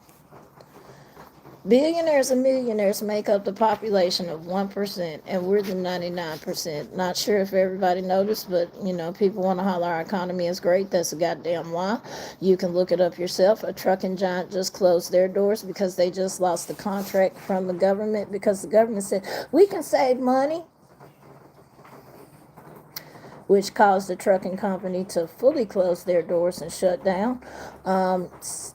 Billionaires and millionaires make up the population of 1%, and we're the 99%. Not sure if everybody noticed, but, people want to holler our economy is great. That's a goddamn lie. You can look it up yourself. A trucking giant just closed their doors because they just lost the contract from the government because the government said, we can save money, which caused the trucking company to fully close their doors and shut down.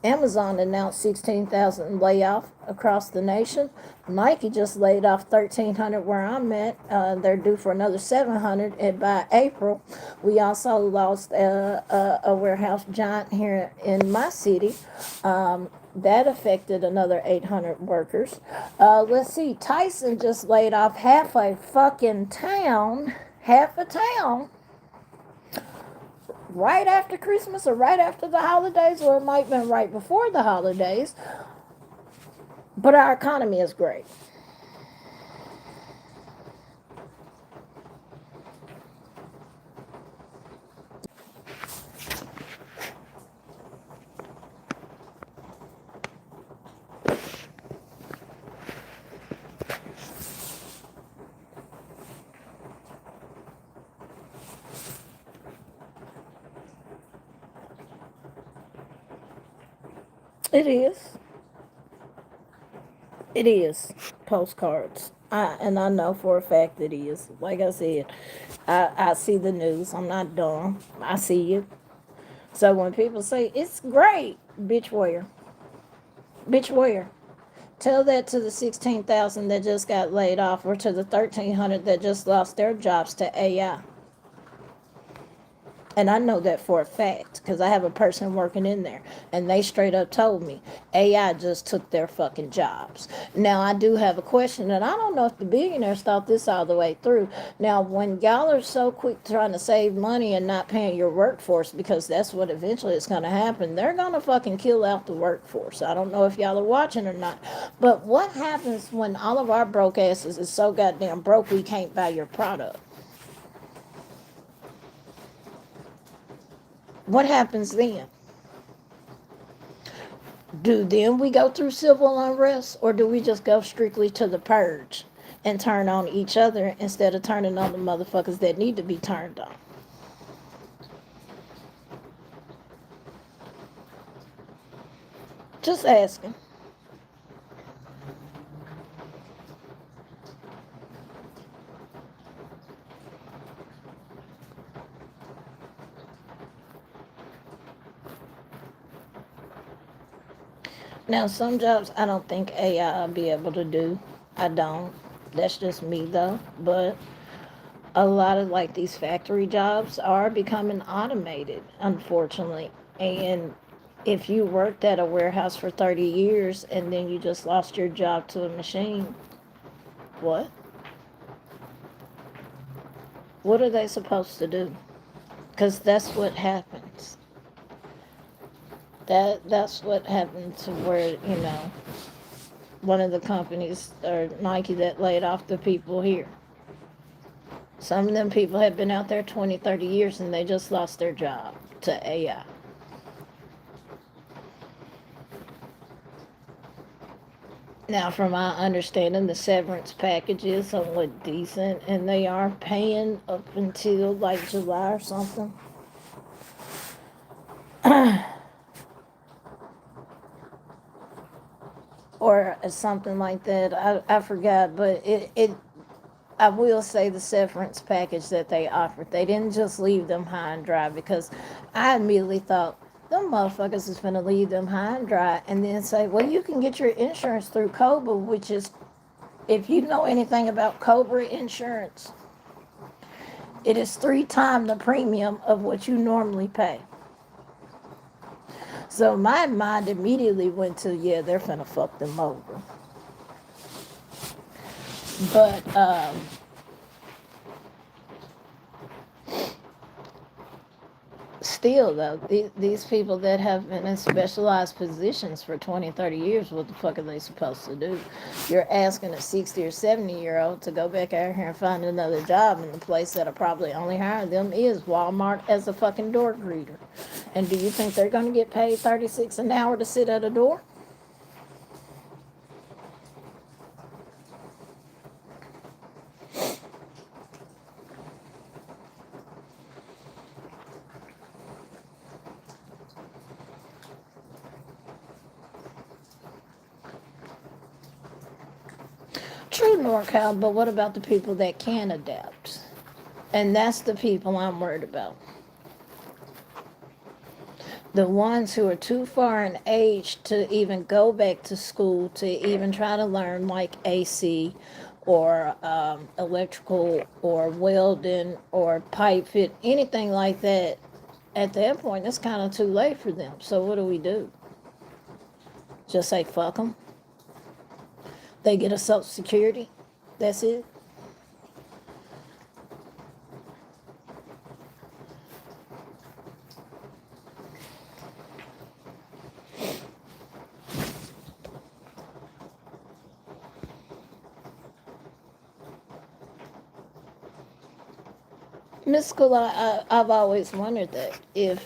Amazon announced 16,000 layoff across the nation. Nike just laid off 1,300 where I'm at. They're due for another 700, and by April, we also lost a warehouse giant here in my city. That affected another 800 workers. Let's see, Tyson just laid off half a fucking town. Half a town. Right after Christmas or right after the holidays, or it might have been right before the holidays. But our economy is great. It is. It is postcards. And I know for a fact it is. Like I said, I see the news. I'm not dumb. I see it. So when people say it's great, bitch, where? Bitch, where? Tell that to the 16,000 that just got laid off, or to the 1,300 that just lost their jobs to AI. And I know that for a fact because I have a person working in there and they straight up told me AI just took their fucking jobs. Now, I do have a question, and I don't know if the billionaires thought this all the way through. Now, when y'all are so quick trying to save money and not paying your workforce, because that's what eventually is going to happen, they're going to fucking kill out the workforce. I don't know if y'all are watching or not. But what happens when all of our broke asses is so goddamn broke we can't buy your product? What happens then? Do then we go through civil unrest, or do we just go strictly to the purge and turn on each other instead of turning on the motherfuckers that need to be turned on? Just asking. Now, some jobs I don't think AI will be able to do. I don't. That's just me though. But a lot of like these factory jobs are becoming automated, unfortunately. And if you worked at a warehouse for 30 years and then you just lost your job to a machine, what? What are they supposed to do? Because that's what happens. That's what happened to where, one of the companies, or Nike, that laid off the people here. Some of them people had been out there 20, 30 years and they just lost their job to AI. Now, from my understanding, the severance package is somewhat decent, and they are paying up until like July or something. Or something like that. I forgot, but I will say the severance package that they offered, they didn't just leave them high and dry, because I immediately thought, them motherfuckers is going to leave them high and dry and then say, well, you can get your insurance through COBRA, which is, if you know anything about COBRA insurance, it is 3 times the premium of what you normally pay. So my mind immediately went to, yeah, they're finna fuck them over. But still, though, these people that have been in specialized positions for 20, 30 years, what the fuck are they supposed to do? You're asking a 60 or 70-year-old to go back out here and find another job, and the place that'll probably only hire them is Walmart as a fucking door greeter. And do you think they're going to get paid 36 an hour to sit at a door? True, NorCal, but what about the people that can adapt? And that's the people I'm worried about. The ones who are too far in age to even go back to school to even try to learn like AC or electrical or welding or pipe fit, anything like that. At that point, it's kind of too late for them. So what do we do? Just say fuck them? They get a Social Security? That's it? Miss School, I've always wondered that if,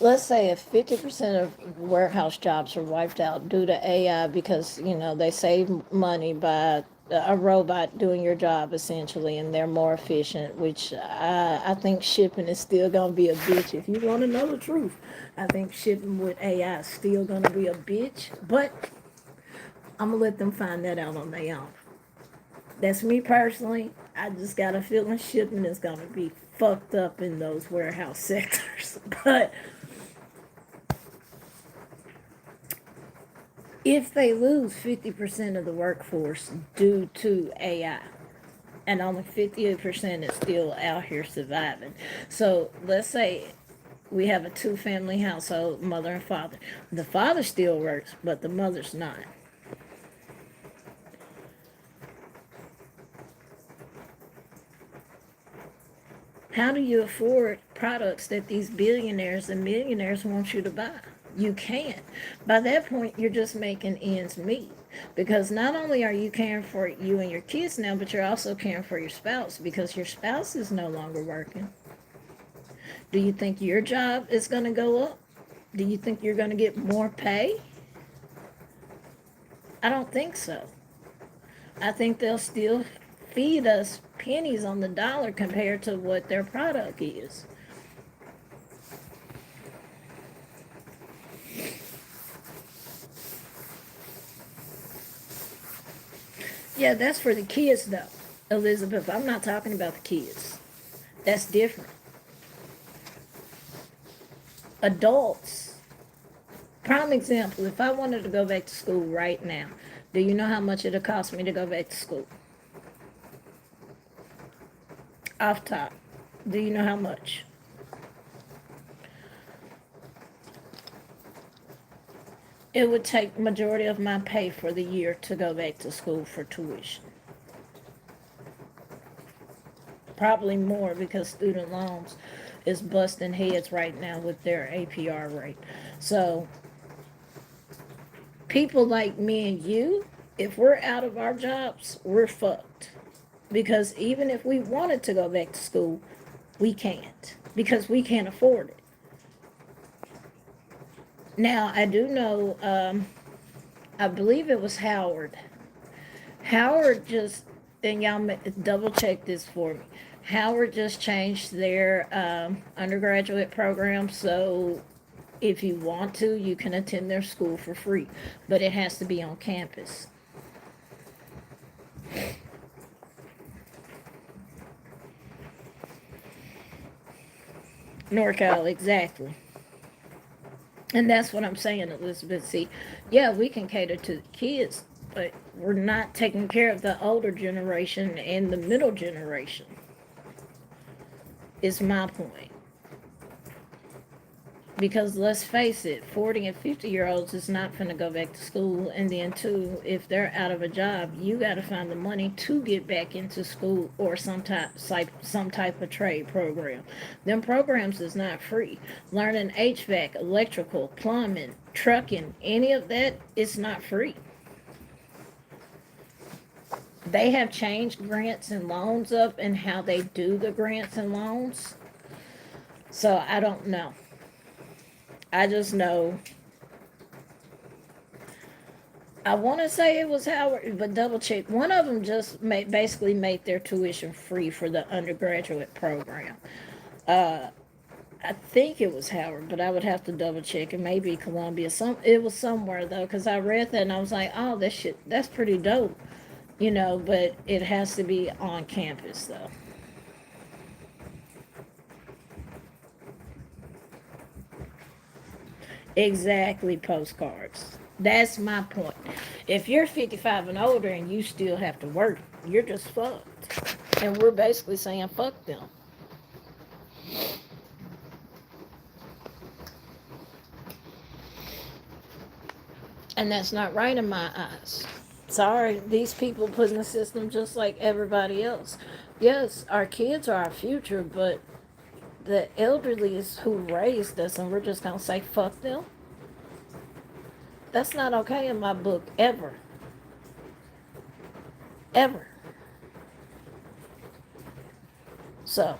let's say, if 50% of warehouse jobs are wiped out due to AI because, they save money by a robot doing your job essentially, and they're more efficient. Which I think shipping is still gonna be a bitch. If you want to know the truth, I think shipping with AI is still gonna be a bitch. But I'm gonna let them find that out on their own. That's me personally. I just got a feeling shipping is gonna be fucked up in those warehouse sectors. But if they lose 50% of the workforce due to AI, and only 58% is still out here surviving. So let's say we have a two-family household, mother and father. The father still works, but the mother's not. How do you afford products that these billionaires and millionaires want you to buy? You can't. By that point, you're just making ends meet. Because not only are you caring for you and your kids now, but you're also caring for your spouse because your spouse is no longer working. Do you think your job is going to go up? Do you think you're going to get more pay? I don't think so. I think they'll still feed us pennies on the dollar compared to what their product is. Yeah, that's for the kids though, Elizabeth. I'm not talking about the kids. That's different. Adults. Prime example, if I wanted to go back to school right now, do you know how much it'll cost me to go back to school? Off top. Do you know how much? It would take majority of my pay for the year to go back to school for tuition. Probably more because student loans is busting heads right now with their APR rate. So people like me and you, if we're out of our jobs, we're fucked. Because even if we wanted to go back to school, we can't because we can't afford it. Now, I do know, I believe it was Howard. Howard just, and y'all double check this for me. Howard just changed their undergraduate program, so if you want to, you can attend their school for free, but it has to be on campus. NorCal, exactly. And that's what I'm saying, Elizabeth. See, yeah, we can cater to the kids, but we're not taking care of the older generation and the middle generation, is my point. Because let's face it, 40 and 50-year-olds is not going to go back to school. And then, too, if they're out of a job, you got to find the money to get back into school or some type of trade program. Them programs is not free. Learning HVAC, electrical, plumbing, trucking, any of that is not free. They have changed grants and loans up and how they do the grants and loans. So I don't know. I just know. I want to say it was Howard, but double check. One of them just basically made their tuition free for the undergraduate program. Uh, I think it was Howard, but I would have to double check. It may be Columbia. It was somewhere though, because I read that and I was like, oh, that shit, that's pretty dope, But it has to be on campus though. Exactly, postcards. That's my point. If you're 55 and older and you still have to work, you're just fucked. And we're basically saying fuck them. And that's not right in my eyes. Sorry, these people put in the system just like everybody else. Yes, our kids are our future, but the elderly is who raised us, and we're just going to say fuck them? That's not okay in my book, ever. Ever. So,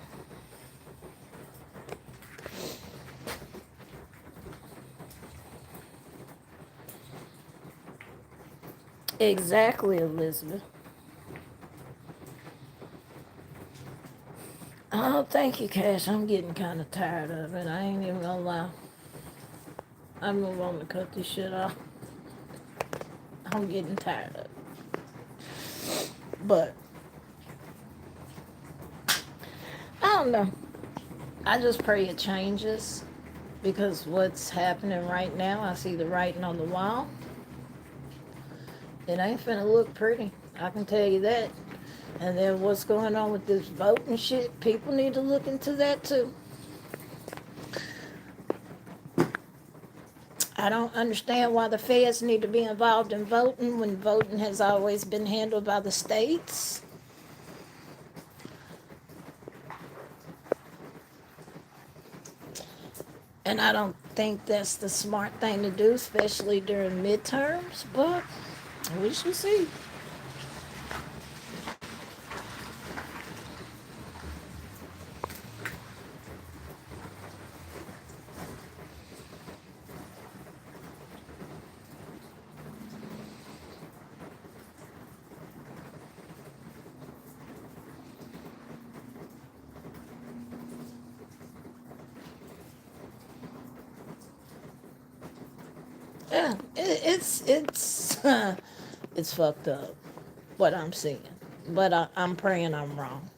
exactly, Elizabeth. Oh, thank you, Cash. I'm getting kind of tired of it. I ain't even gonna lie. I move on to cut this shit off. I'm getting tired of it. But, I don't know. I just pray it changes because what's happening right now, I see the writing on the wall. It ain't finna look pretty. I can tell you that. And then what's going on with this voting shit, people need to look into that too. I don't understand why the feds need to be involved in voting when voting has always been handled by the states. And I don't think that's the smart thing to do, especially during midterms, but we shall see. Yeah, it's fucked up what I'm seeing, but I'm praying I'm wrong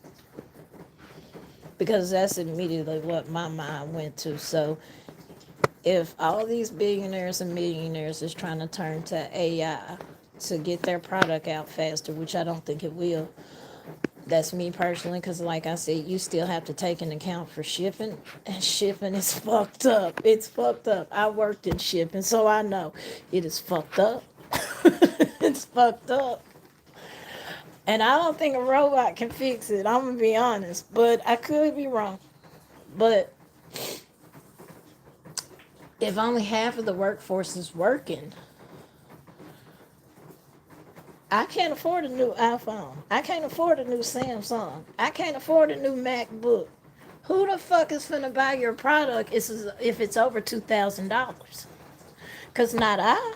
because that's immediately what my mind went to. So if all these billionaires and millionaires is trying to turn to AI to get their product out faster, which I don't think it will. That's me personally, because like I said, you still have to take into account for shipping, and shipping is fucked up. It's fucked up. I worked in shipping, so I know it is fucked up. It's fucked up. And I don't think a robot can fix it. I'm gonna be honest, but I could be wrong. But if only half of the workforce is working, I can't afford a new iPhone. I can't afford a new Samsung. I can't afford a new MacBook. Who the fuck is finna buy your product if it's over $2,000? Cause not I.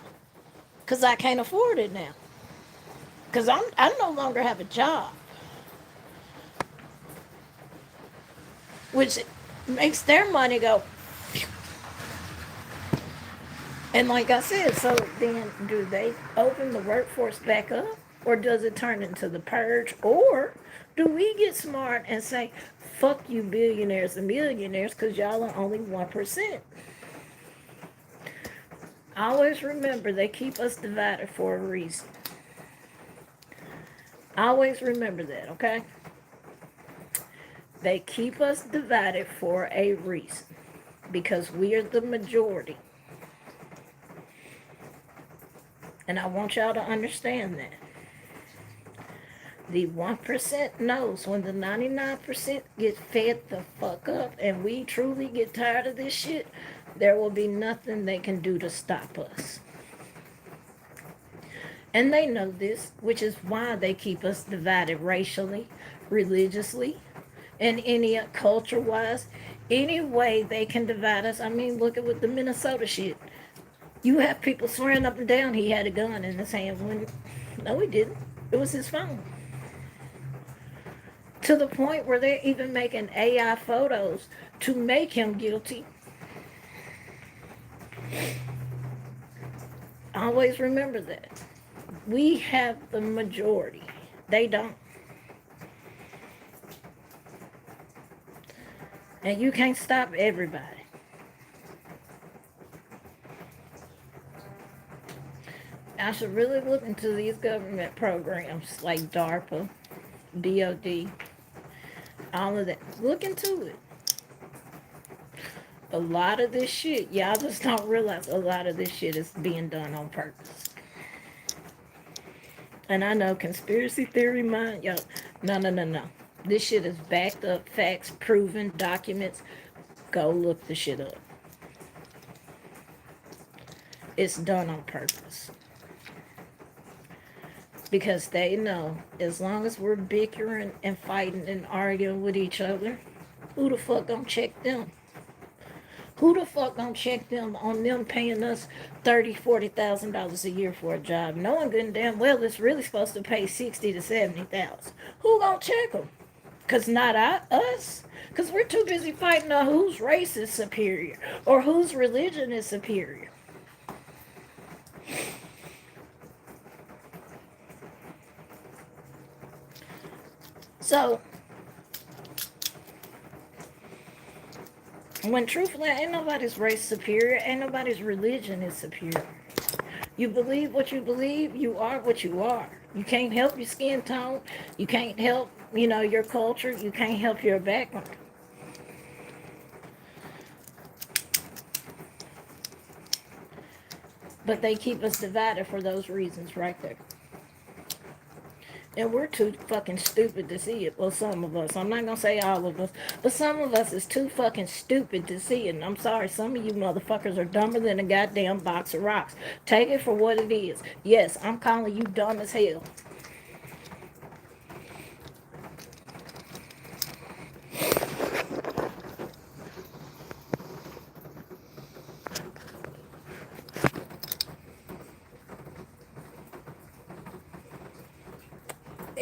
Cause I can't afford it now. Cause I no longer have a job, which makes their money go. And like I said, so then do they open the workforce back up? Or does it turn into the purge? Or do we get smart and say, fuck you billionaires and millionaires because y'all are only 1%? Always remember they keep us divided for a reason. Always remember that, okay? They keep us divided for a reason because we are the majority. And I want y'all to understand that. The 1% knows when the 99% get fed the fuck up and we truly get tired of this shit, there will be nothing they can do to stop us. And they know this, which is why they keep us divided racially, religiously, and any culture-wise. Any way they can divide us. I mean, look at with the Minnesota shit. You have people swearing up and down he had a gun in his hand when, no, he didn't. It was his phone. To the point where they're even making AI photos to make him guilty. Always remember that. We have the majority. They don't. And you can't stop everybody. I should really look into these government programs like DARPA, DOD, all of that. Look into it. A lot of this shit, y'all just don't realize a lot of this shit is being done on purpose. And I know conspiracy theory mind, y'all, no. This shit is backed up, facts, proven, documents. Go look the shit up. It's done on purpose. Because they know as long as we're bickering and fighting and arguing with each other, who the fuck gonna check them? Who the fuck gonna check them on them paying us $30,000-$40,000 a year for a job, knowing good and damn well it's really supposed to pay $60,000 to $70,000? Who gonna check them? Because not us. Because we're too busy fighting on whose race is superior or whose religion is superior. So, when truthfully, ain't nobody's race superior, ain't nobody's religion is superior. You believe what you believe, you are what you are. You can't help your skin tone, you can't help, your culture, you can't help your background. But they keep us divided for those reasons right there. And we're too fucking stupid to see it. Well, some of us. I'm not gonna say all of us, but some of us is too fucking stupid to see it. And I'm sorry, some of you motherfuckers are dumber than a goddamn box of rocks. Take it for what it is. Yes, I'm calling you dumb as hell.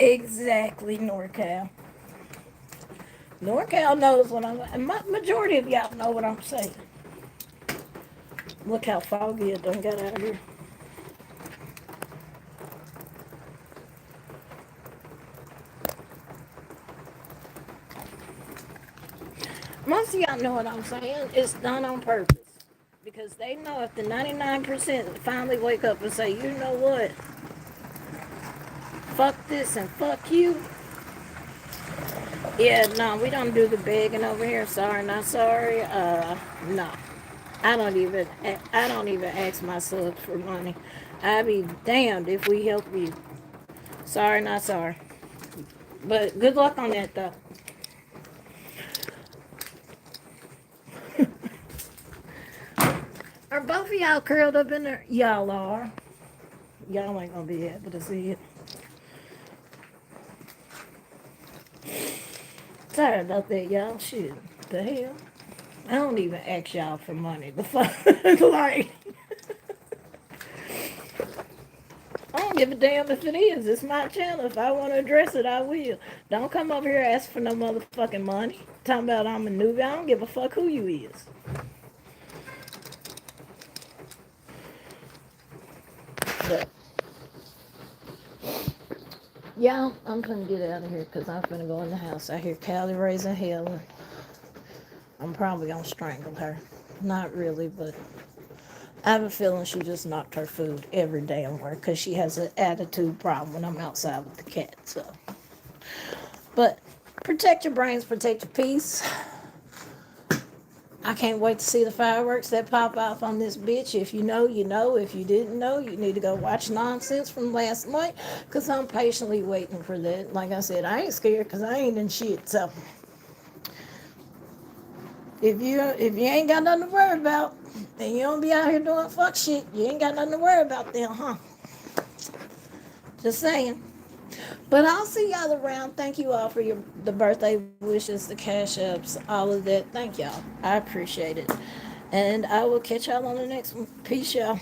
Exactly, NorCal. NorCal knows what I'm. And majority of y'all know what I'm saying. Look how foggy it done got out of here. Most of y'all know what I'm saying. It's done on purpose. Because they know if the 99% finally wake up and say, you know what? Fuck this and fuck you. Yeah, no, we don't do the begging over here. Sorry, not sorry. No. I don't even ask my subs for money. I'd be damned if we help you. Sorry, not sorry. But good luck on that though. Are both of y'all curled up in there? Y'all are. Y'all ain't gonna be able to see it. Sorry about that, y'all. Shit. The hell? I don't even ask y'all for money. The fuck? Like, I don't give a damn if it is. It's my channel. If I want to address it, I will. Don't come over here asking for no motherfucking money. Talking about I'm a newbie. I don't give a fuck who you is. But, yeah, I'm gonna get out of here because I'm gonna go in the house. I hear Callie raising hell. And I'm probably gonna strangle her. Not really, but I have a feeling she just knocked her food every damn where because she has an attitude problem when I'm outside with the cat. So, but protect your brains, protect your peace. I can't wait to see the fireworks that pop off on this bitch. If you know, you know. If you didn't know, you need to go watch Nonsense from last night because I'm patiently waiting for that. Like I said, I ain't scared because I ain't in shit. So if you ain't got nothing to worry about and you don't be out here doing fuck shit, you ain't got nothing to worry about then, huh? Just saying. But I'll see y'all around. Thank you all for the birthday wishes, the cash ups, all of that. Thank y'all. I appreciate it. And I will catch y'all on the next one. Peace, y'all.